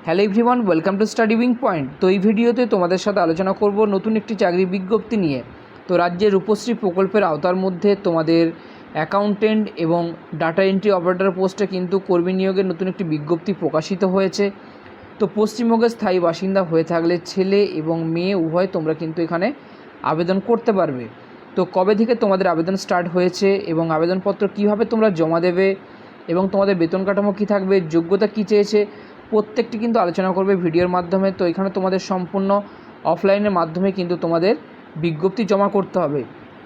Hello everyone, welcome to study wing point. তো এই ভিডিওতে তোমাদের সাথে আলোচনা করব নতুন একটি চাকরি বিজ্ঞপ্তি নিয়ে। তো রাজ্যের রূপশ্রী প্রকল্পের আওতার মধ্যে তোমাদের অ্যাকাউন্টেন্ট এবং ডাটা এন্ট্রি অপারেটর পোস্টে কিন্তু কর্মী নিয়োগের নতুন একটি বিজ্ঞপ্তি প্রকাশিত হয়েছে। তো পশ্চিমবঙ্গের স্থায়ী বাসিন্দা হয়ে থাকলে ছেলে এবং মেয়ে উভয় তোমরা কিন্তু এখানে আবেদন করতে পারবে। তো কবে থেকে তোমাদের আবেদন স্টার্ট হয়েছে এবং আবেদনপত্র কীভাবে তোমরা জমা দেবে এবং তোমাদের বেতন কাঠামো কী থাকবে, যোগ্যতা কী চেয়েছে, প্রত্যেকটি কিন্তু আলোচনা করবে ভিডিওর মাধ্যমে। তো এখানে তোমাদের সম্পূর্ণ অফলাইনের মাধ্যমে কিন্তু তোমাদের বিজ্ঞপ্তি জমা করতে হবে।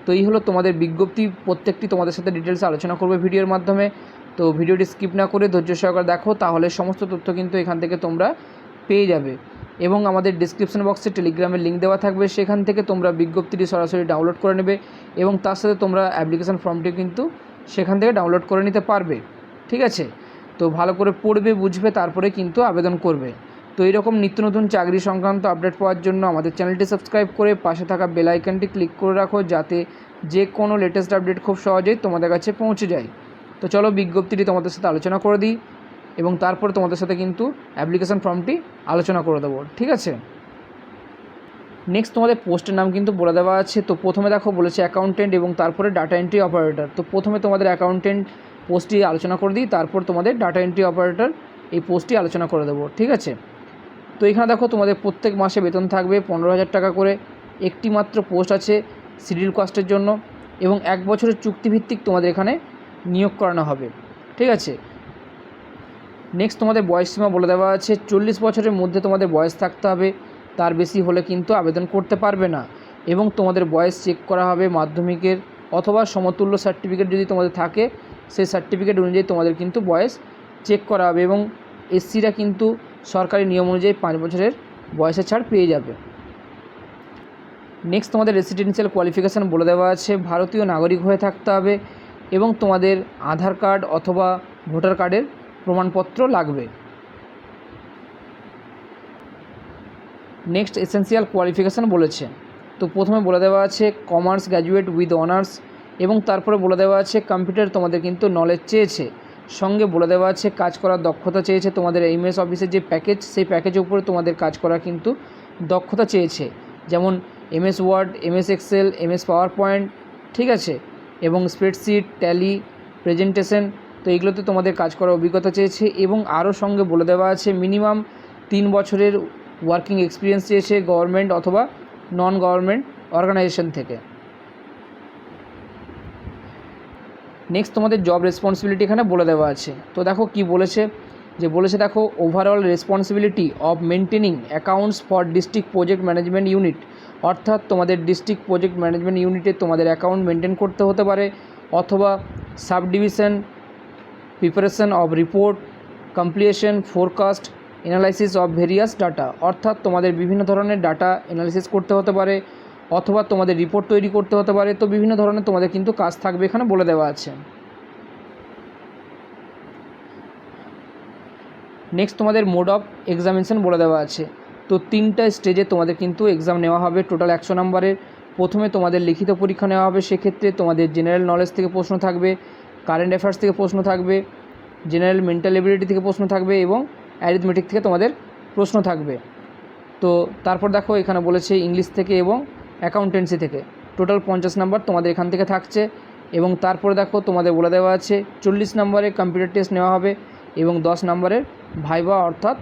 তো এই হলো তোমাদের বিজ্ঞপ্তি, প্রত্যেকটি তোমাদের সাথে ডিটেলস আলোচনা করবে ভিডিওর মাধ্যমে। তো ভিডিওটি স্কিপ না করে ধৈর্য সহকারে দেখো, তাহলে সমস্ত তথ্য কিন্তু এখান থেকে তোমরা পেয়ে যাবে। এবং আমাদের ডিসক্রিপশন বক্সে টেলিগ্রামের লিঙ্ক দেওয়া থাকবে, সেখান থেকে তোমরা বিজ্ঞপ্তিটি সরাসরি ডাউনলোড করে নেবে এবং তার সাথে তোমরা অ্যাপ্লিকেশান ফর্মটি কিন্তু সেখান থেকে ডাউনলোড করে নিতে পারবে। ঠিক আছে, তো ভালো করে পড়বে, বুঝবে, তারপরে কিন্তু আবেদন করবে। তো এইরকম নিত্য নতুন চাকরি সংক্রান্ত আপডেট পাওয়ার জন্য আমাদের চ্যানেলটি সাবস্ক্রাইব করে পাশে থাকা বেল আইকনটি ক্লিক করে রাখো, যাতে যে কোনো লেটেস্ট আপডেট খুব সহজেই তোমাদের কাছে পৌঁছে যায়। তো চলো বিজ্ঞপ্তিটি তোমাদের সাথে আলোচনা করে দিই এবং তারপরে তোমাদের সাথে কিন্তু অ্যাপ্লিকেশান ফর্মটি আলোচনা করে দেবো। ঠিক আছে, নেক্সট তোমাদের পোস্টের নাম কিন্তু বলে দেওয়া আছে। তো প্রথমে দেখো বলেছে অ্যাকাউন্টেন্ট এবং তারপরে ডাটা এন্ট্রি অপারেটর। তো প্রথমে তোমাদের অ্যাকাউন্টেন্ট পোস্টটি আলোচনা করে দিই, তারপর তোমাদের ডাটা এন্ট্রি অপারেটর এই পোস্টটি আলোচনা করে দেবো। ঠিক আছে, তো এখানে দেখো তোমাদের প্রত্যেক মাসে বেতন থাকবে 15,000 টাকা করে। একটি মাত্র পোস্ট আছে শিডিউল কাস্টের জন্য এবং 1 বছরের চুক্তিভিত্তিক তোমাদের এখানে নিয়োগ করানো হবে। ঠিক আছে, নেক্সট তোমাদের বয়সসীমা বলে দেওয়া আছে। 40 বছরের মধ্যে তোমাদের বয়স থাকতে হবে, তার বেশি হলে কিন্তু আবেদন করতে পারবে না। এবং তোমাদের বয়স চেক করা হবে মাধ্যমিকের অথবা সমতুল্য সার্টিফিকেট যদি তোমাদের থাকে, সেই সার্টিফিকেট অনুযায়ী তোমাদের কিন্তু বয়স চেক করা হবে। এবং এসসিরা কিন্তু সরকারি নিয়ম অনুযায়ী 5 বছরের বয়সের ছাড় পেয়ে যাবে। নেক্সট তোমাদের রেসিডেন্সিয়াল কোয়ালিফিকেশান বলে দেওয়া আছে। ভারতীয় নাগরিক হয়ে থাকতে হবে এবং তোমাদের আধার কার্ড অথবা ভোটার কার্ডের প্রমাণপত্র লাগবে। নেক্সট এসেন্সিয়াল কোয়ালিফিকেশান বলেছে। তো প্রথমে বলে দেওয়া আছে কমার্স গ্র্যাজুয়েট উইথ অনার্স এবং তারপরে বলে দেওয়া আছে কম্পিউটার তোমাদের কিন্তু নলেজ চেয়েছে। সঙ্গে বলে দেওয়া আছে কাজ করার দক্ষতা চেয়েছে। তোমাদের এমএস অফিসের যে প্যাকেজ, সেই প্যাকেজের উপরে তোমাদের কাজ করার কিন্তু দক্ষতা চেয়েছে, যেমন MS Word, MS Excel, MS PowerPoint. ঠিক আছে, এবং স্প্রেডশিট, ট্যালি, প্রেজেন্টেশন, তো এগুলোতে তোমাদের কাজ করার অভিজ্ঞতা চেয়েছে। এবং আরও সঙ্গে বলে দেওয়া আছে মিনিমাম 3 বছরের ওয়ার্কিং এক্সপিরিয়েন্স চেয়েছে গভর্নমেন্ট অথবা নন গভর্নমেন্ট অর্গানাইজেশন থেকে। নেক্সট তোমাদের জব রেসপন্সিবিলিটি এখানে বলে দেওয়া আছে। তো দেখো কি বলেছে, দেখো overall responsibility of maintaining accounts for district project management unit, অর্থাৎ তোমাদের ডিস্ট্রিক্ট প্রজেক্ট ম্যানেজমেন্ট ইউনিটে তোমাদের অ্যাকাউন্ট মেনটেন করতে হতে পারে, অথবা sub division, preparation of report, completion, forecast, analysis of various data, অর্থাৎ তোমাদের বিভিন্ন ধরনের ডাটা অ্যানালাইসিস করতে হতে পারে অথবা তোমাদের রিপোর্ট তৈরি করতে হতে পারে। তো বিভিন্ন ধরনের তোমাদের কিন্তু কাজ থাকবে এখানে বলে দেওয়া আছে। নেক্সট তোমাদের মোড অফ এক্সামিনেশন বলে দেওয়া আছে। তো 3টা স্টেজে তোমাদের কিন্তু এক্সাম নেওয়া হবে, টোটাল 100 নম্বরের। প্রথমে তোমাদের লিখিত পরীক্ষা নেওয়া হবে, সেক্ষেত্রে তোমাদের জেনারেল নলেজ থেকে প্রশ্ন থাকবে, কারেন্ট অ্যাফেয়ার্স থেকে প্রশ্ন থাকবে, জেনারেল মেন্টাল এবিলিটি থেকে প্রশ্ন থাকবে এবং অ্যারিথমেটিক থেকে তোমাদের প্রশ্ন থাকবে। তো তারপর দেখো এখানে বলেছে ইংলিশ থেকে এবং অ্যাকাউন্টেন্সি থেকে টোটাল 50 নম্বর তোমাদের এখান থেকে থাকছে। এবং তারপরে দেখো তোমাদের বলে দেওয়া আছে 40 নম্বরের কম্পিউটার টেস্ট নেওয়া হবে এবং 10 নম্বরের ভাইভা অর্থাৎ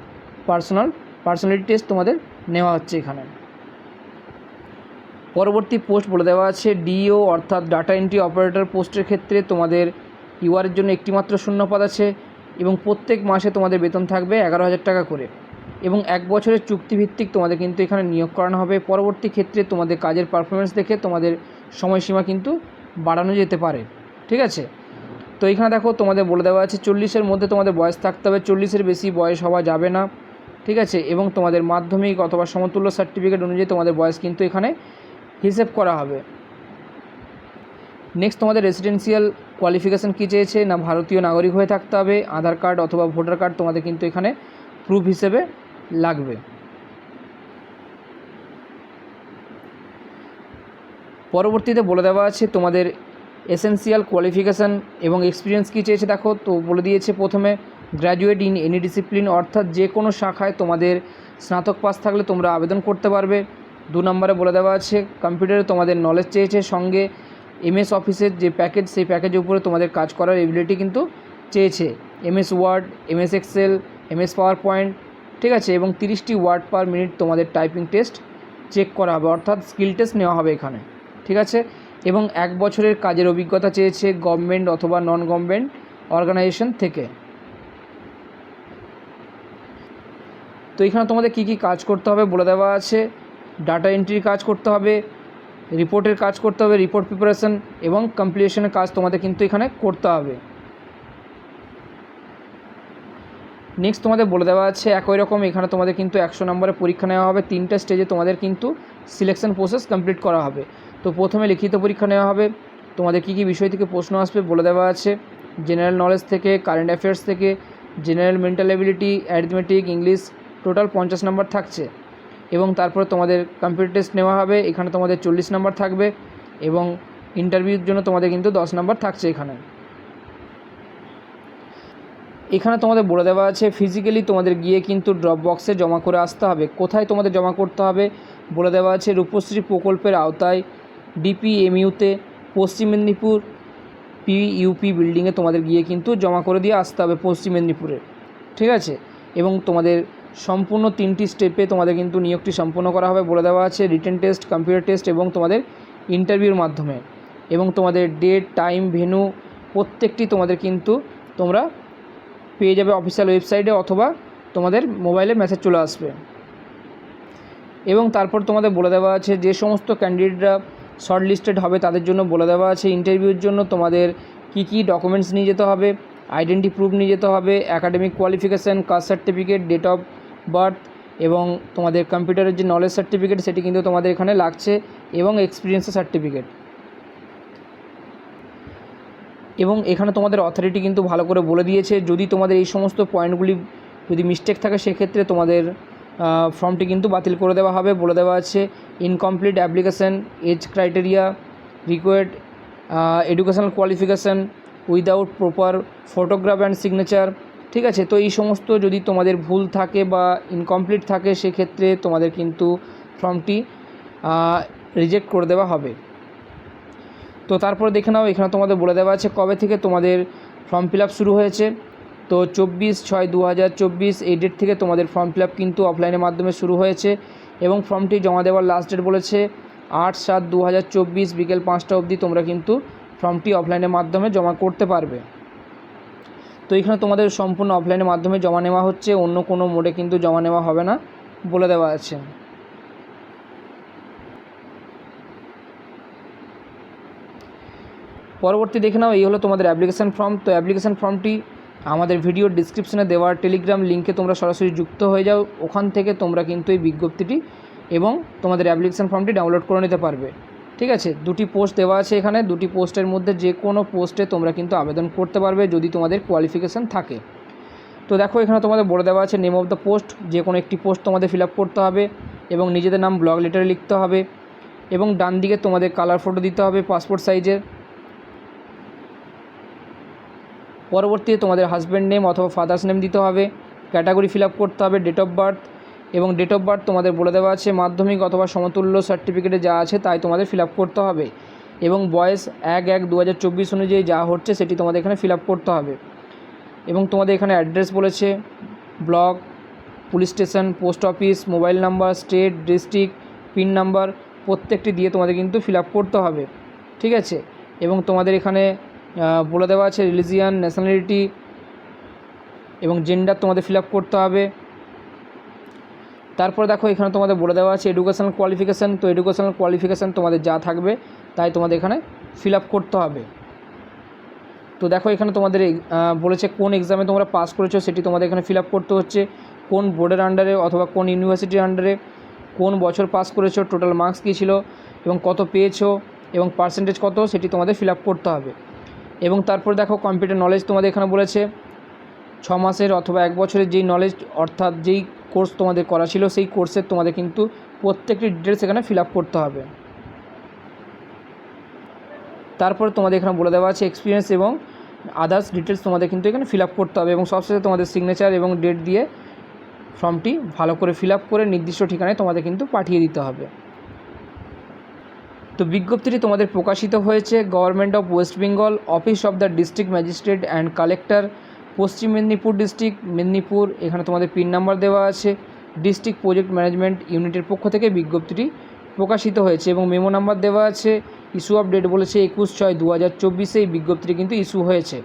পার্সোনালিটি টেস্ট তোমাদের নেওয়া হচ্ছে এখানে। পরবর্তী পোস্ট বলে দেওয়া আছে ডিও অর্থাৎ ডাটা এন্ট্রি অপারেটর পোস্টের ক্ষেত্রে তোমাদের ইউআরের জন্য একটি মাত্র শূন্যপদ আছে এবং প্রত্যেক মাসে তোমাদের বেতন থাকবে 11,000 টাকা করে এবং 1 বছরের চুক্তিভিত্তিক তোমাদের কিন্তু এখানে নিয়োগ করানো হবে। পরবর্তী ক্ষেত্রে তোমাদের কাজের পারফরমেন্স দেখে তোমাদের সময়সীমা কিন্তু বাড়ানো যেতে পারে। ঠিক আছে, তো এখানে দেখো তোমাদের বলে দেওয়া আছে 40-এর মধ্যে তোমাদের বয়স থাকতে হবে, 40-এর বেশি বয়স হওয়া যাবে না। ঠিক আছে, এবং তোমাদের মাধ্যমিক অথবা সমতুল্য সার্টিফিকেট অনুযায়ী তোমাদের বয়স কিন্তু এখানে হিসেব করা হবে। নেক্সট তোমাদের রেসিডেন্সিয়াল কোয়ালিফিকেশান কী চেয়েছে না, ভারতীয় নাগরিক হয়ে থাকতে হবে, আধার কার্ড অথবা ভোটার কার্ড তোমাদের কিন্তু এখানে প্রুফ হিসেবে লাগবে। পরবর্তীতে বলে দেওয়া আছে তোমাদের এসেন্সিয়াল কোয়ালিফিকেশান এবং এক্সপিরিয়েন্স কী চেয়েছে। দেখো তো বলে দিয়েছে প্রথমে গ্র্যাজুয়েট ইন এনি ডিসিপ্লিন, অর্থাৎ যে কোনো শাখায় তোমাদের স্নাতক পাস থাকলে তোমরা আবেদন করতে পারবে। 2 নম্বরে বলে দেওয়া আছে কম্পিউটারে তোমাদের নলেজ চেয়েছে, সঙ্গে এমএস অফিসের যে প্যাকেজ সেই প্যাকেজের উপরে তোমাদের কাজ করার এবিলিটি কিন্তু চেয়েছে। MS Word, MS Excel, MS PowerPoint, ঠিক আছে, এবং 30টি ওয়ার্ড পার মিনিট তোমাদের টাইপিং টেস্ট চেক করা হবে, অর্থাৎ স্কিল টেস্ট নেওয়া হবে এখানে, ঠিক আছে। এবং 1 বছরের কাজের অভিজ্ঞতা চেয়েছে গভর্নমেন্ট অথবা নন গভর্নমেন্ট অর্গানাইজেশন থেকে। তো এখানে তোমাদের কী কী কাজ করতে হবে বলে দেওয়া আছে। ডাটা এন্ট্রির কাজ করতে হবে, রিপোর্টের কাজ করতে হবে, রিপোর্ট প্রিপারেশন এবং কমপ্লিশনের কাজ তোমাদের কিন্তু এখানে করতে হবে। নেক্সট তোমাদের বলে দেওয়া আছে একই রকম এখানে তোমাদের কিন্তু 100 নম্বরের পরীক্ষা নেওয়া হবে। 3টা স্টেজে তোমাদের কিন্তু সিলেকশন প্রসেস কমপ্লিট করা হবে। তো প্রথমে লিখিত পরীক্ষা নেওয়া হবে। তোমাদের কী কী বিষয় থেকে প্রশ্ন আসবে বলে দেওয়া আছে। জেনারেল নলেজ থেকে, কারেন্ট অ্যাফেয়ার্স থেকে, general mental ability, arithmetic, English, total 50 নম্বর থাকছে। এবং তারপরে তোমাদের কম্পিউটার টেস্ট নেওয়া হবে, এখানে তোমাদের 40 নম্বর থাকবে এবং ইন্টারভিউর জন্য তোমাদের কিন্তু 10 নম্বর থাকছে। এখানে তোমাদের বলে দেওয়া আছে ফিজিক্যালি তোমাদের গিয়ে কিন্তু ড্রপ বক্সে জমা করে আসতে হবে। কোথায় তোমাদের জমা করতে হবে বলে দেওয়া আছে রূপশ্রী প্রকল্পের আওতায় ডিপিএমইউতে পশ্চিম মেদিনীপুর পিইউপি বিল্ডিংয়ে তোমাদের গিয়ে কিন্তু জমা করে দিয়ে আসতে হবে পশ্চিম মেদিনীপুরে, ঠিক আছে। এবং তোমাদের সম্পূর্ণ 3টি স্টেপে তোমাদের কিন্তু নিয়োগটি সম্পন্ন করা হবে বলে দেওয়া আছে, রিটেন টেস্ট, কম্পিউটার টেস্ট এবং তোমাদের ইন্টারভিউর মাধ্যমে। এবং তোমাদের ডেট, টাইম, ভেন্যু প্রত্যেকটি তোমাদের কিন্তু তোমরা পেয়ে যাবে অফিসিয়াল ওয়েবসাইটে অথবা তোমাদের মোবাইলে মেসেজ চলে আসবে। এবং তারপর তোমাদের বলে দেওয়া আছে যে সমস্ত ক্যান্ডিডেটরা শর্ট লিস্টেড হবে তাদের জন্য বলে দেওয়া আছে ইন্টারভিউর জন্য তোমাদের কি কি ডকুমেন্টস নিয়ে যেতে হবে। আইডেন্টি প্রুফ নিয়ে যেতে হবে, academic qualification, caste certificate, date of birth এবং তোমাদের কম্পিউটারের যে নলেজ সার্টিফিকেট সেটি কিন্তু তোমাদের এখানে লাগছে এবং এক্সপিরিয়েন্সের সার্টিফিকেট। এবং এখানে তোমাদের অথরিটি কিন্তু ভালো করে বলে দিয়েছে যদি তোমাদের এই সমস্ত পয়েন্টগুলি যদি মিস্টেক থাকে সেক্ষেত্রে তোমাদের ফর্মটি কিন্তু বাতিল করে দেওয়া হবে। বলে দেওয়া আছে incomplete application, age criteria, required educational qualification without proper photograph and signature, ঠিক আছে। তো এই সমস্ত যদি তোমাদের ভুল থাকে বা ইনকমপ্লিট থাকে সেক্ষেত্রে তোমাদের কিন্তু ফর্মটি রিজেক্ট করে দেওয়া হবে। তো তারপরে দেখে নাও এখানে তোমাদের বলে দেওয়া আছে কবে থেকে তোমাদের ফর্ম ফিল আপ শুরু হয়েছে। তো 24/6/2024 এই ডেট থেকে তোমাদের ফর্ম ফিল আপ কিন্তু অফলাইনের মাধ্যমে শুরু হয়েছে এবং ফর্মটি জমা দেওয়ার লাস্ট ডেট বলেছে 8/7/2024 বিকেল 5টা অবধি তোমরা কিন্তু ফর্মটি অফলাইনের মাধ্যমে জমা করতে পারবে। তো এখানে তোমাদের সম্পূর্ণ অফলাইনের মাধ্যমে জমা নেওয়া হচ্ছে, অন্য কোনো মোডে কিন্তু জমা নেওয়া হবে না বলে দেওয়া আছে। পরবর্তী দেখে নাও এই হলো তোমাদের অ্যাপ্লিকেশান ফর্ম। তো অ্যাপ্লিকেশান ফর্মটি আমাদের ভিডিওর ডিসক্রিপশনে দেওয়া টেলিগ্রাম লিঙ্কে তোমরা সরাসরি যুক্ত হয়ে যাও, ওখান থেকে তোমরা কিন্তু এই বিজ্ঞপ্তিটি এবং তোমাদের অ্যাপ্লিকেশান ফর্মটি ডাউনলোড করে নিতে পারবে, ঠিক আছে। 2টি পোস্ট দেওয়া আছে এখানে, 2টি পোস্টের মধ্যে যে কোনো পোস্টে তোমরা কিন্তু আবেদন করতে পারবে যদি তোমাদের কোয়ালিফিকেশান থাকে। তো দেখো এখানে তোমাদের বলে দেওয়া আছে নেম অফ দ্য পোস্ট, যে কোনো একটি পোস্ট তোমাদের ফিল আপ করতে হবে এবং নিজেদের নাম ব্লগ লেটারে লিখতে হবে এবং ডান দিকে তোমাদের কালার ফটো দিতে হবে পাসপোর্ট সাইজের। পরবর্তীতে তোমাদের হাজব্যান্ড নেম অথবা ফাদার্স নেম দিতে হবে, ক্যাটাগরি ফিল আপ করতে হবে, ডেট অফ বার্থ এবং ডেট অফ বার্থ তোমাদের বলে দেওয়া আছে মাধ্যমিক অথবা সমতুল্য সার্টিফিকেটে যা আছে তাই তোমাদের ফিল আপ করতে হবে এবং বয়স 1/1/2024 অনুযায়ী যা হচ্ছে সেটি তোমাদের এখানে ফিল আপ করতে হবে। এবং তোমাদের এখানে অ্যাড্রেস বলেছে block, police station, post office, mobile number, state, district, pin number প্রত্যেকটি দিয়ে তোমাদের কিন্তু ফিল আপ করতে হবে, ঠিক আছে। এবং তোমাদের এখানে বলে দেওয়া আছে রিলিজিয়ান, ন্যাশনালিটি এবং জেন্ডার তোমাদের ফিল আপ করতে হবে। তারপর দেখো এখানে তোমাদের বলে দেওয়া আছে এডুকেশনাল কোয়ালিফিকেশান। তো এডুকেশনাল কোয়ালিফিকেশান তোমাদের যা থাকবে তাই তোমাদের এখানে ফিল আপ করতে হবে। তো দেখো এখানে তোমাদের বলেছে কোন এক্সামে তোমরা পাস করেছো সেটি তোমাদের এখানে ফিল আপ করতে হচ্ছে, কোন বোর্ডের আন্ডারে অথবা কোন ইউনিভার্সিটির আন্ডারে, কোন বছর পাস করেছো, টোটাল মার্কস কী ছিল এবং কত পেয়েছো এবং পার্সেন্টেজ কত সেটি তোমাদের ফিল আপ করতে হবে। এবং তারপর দেখো কম্পিউটার নলেজ তোমাদের এখানে বলেছে 6 মাসের অথবা 1 বছরের যেই নলেজ অর্থাৎ যেই কোর্স তোমাদের করা ছিল সেই কোর্সের তোমাদের কিন্তু প্রত্যেকটি ডিটেলস এখানে ফিল আপ করতে হবে। তারপর তোমাদের এখানে বলে দেওয়া আছে এক্সপিরিয়েন্স এবং আদার্স ডিটেলস তোমাদের কিন্তু এখানে ফিল আপ করতে হবে এবং সবশেষে তোমাদের সিগনেচার এবং ডেট দিয়ে ফর্মটি ভালো করে ফিল আপ করে নির্দিষ্ট ঠিকানায় তোমাদের কিন্তু পাঠিয়ে দিতে হবে। তো বিজ্ঞপ্তিটি তোমাদের প্রকাশিত হয়েছে government of West Bengal, office of the district magistrate and collector, Paschim Medinipur district, Medinipur. এখানে তোমাদের পিন নাম্বার দেওয়া আছে। ডিস্ট্রিক্ট প্রজেক্ট ম্যানেজমেন্ট ইউনিটের পক্ষ থেকে বিজ্ঞপ্তিটি প্রকাশিত হয়েছে এবং মেমো নাম্বার দেওয়া আছে। ইস্যু অফ ডেট বলেছে 21/6/2024 এই বিজ্ঞপ্তিটি কিন্তু ইস্যু হয়েছে।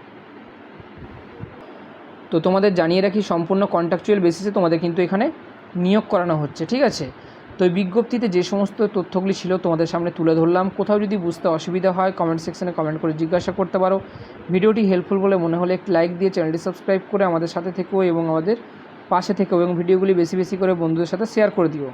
তো তোমাদের জানিয়ে রাখি সম্পূর্ণ কন্ট্রাকচুয়াল বেসিসে তোমাদের কিন্তু এখানে নিয়োগ করানো হচ্ছে, ঠিক আছে। তো এই বিজ্ঞপ্তিতে যে সমস্ত তথ্যগুলি ছিল তোমাদের সামনে তুলে ধরলাম। কোথাও যদি বুঝতে অসুবিধা হয় কমেন্ট সেকশনে কমেন্ট করে জিজ্ঞাসা করতে পারো। ভিডিওটি হেল্পফুল বলে মনে হলে একটি লাইক দিয়ে চ্যানেলটি সাবস্ক্রাইব করে আমাদের সাথে থেকো এবং আমাদের পাশে থেকো এবং ভিডিওগুলি বেশি বেশি করে বন্ধুদের সাথে শেয়ার করে দিও।